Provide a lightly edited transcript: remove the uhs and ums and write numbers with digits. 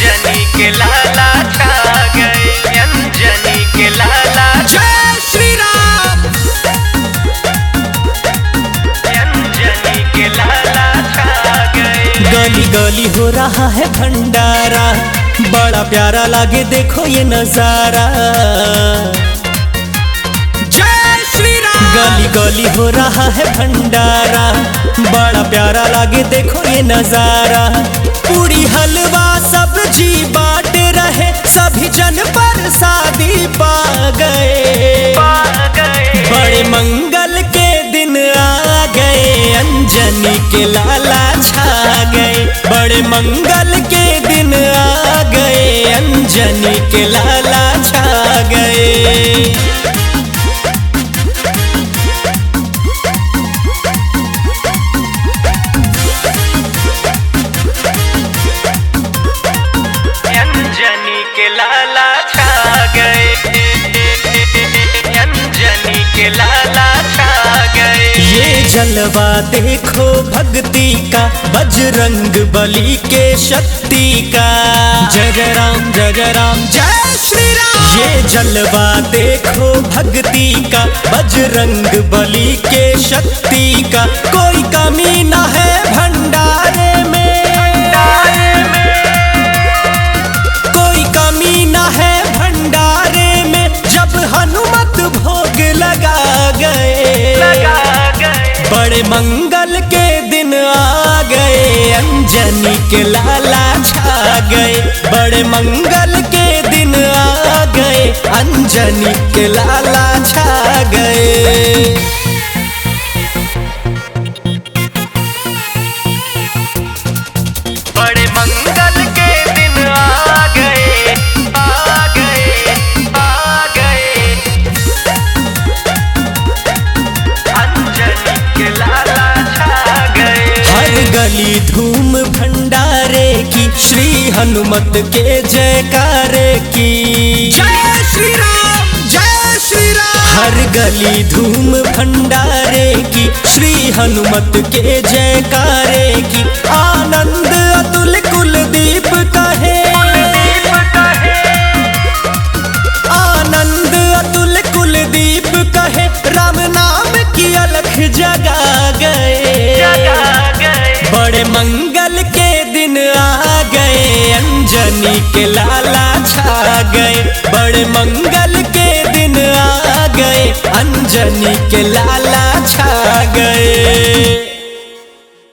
अंजनी के लाला छा गए, अंजनी के लाला। जय श्री राम। अंजनी के लाला छा गए। गली गली हो रहा है भंडारा, बड़ा प्यारा लागे देखो ये नजारा। जय श्री राम। गली गली हो रहा है भंडारा, बड़ा प्यारा लागे देखो ये नजारा। पूरी हलवा सब्जी बांट रहे, सभी जन प्रसादी पा गए। बड़े मंगल के दिन आ गए, अंजनी के लाला छा गए। बड़े मंगल के दिन आ गए, अंजनी के लाला छा गए। अंजनी के लाला छा गए, अंजनी के लाला छा गए। ये जलवा देखो भक्ति का, बजरंग बली के शक्ति का। जय जय राम जय जय राम जय श्री राम। ये जलवा देखो भक्ति का, बजरंग बली के शक्ति का। कोई कमी न है भंडारे में, कोई कमी न है भंडारे में। जब हनुमत भोग लगा गए, बड़े मंगल के दिन आ गए, अंजनी के लाला छा गए। बड़े मंगल के दिन आ गए, अंजनी के लाला छा गए। बड़े मंगल के दिन आ गए, आ गए, आ गए। अंजनी के लाला छा गए। हर गली धूम भंडारे की, श्री हनुमत के जयकारे की। जय श्री राम, जय श्री राम। हर गली धूम भंडारे की, श्री हनुमत के जयकारे की। आनंद अतुल कुलदीप कहे, आनंद अतुल कुलदीप कहे। राम नाम की अलख जगा गए, बड़े मंगल के दिन आ गए, अंजनी के लाला छा गए। बड़े मंगल के दिन आ गए, अंजनी के लाला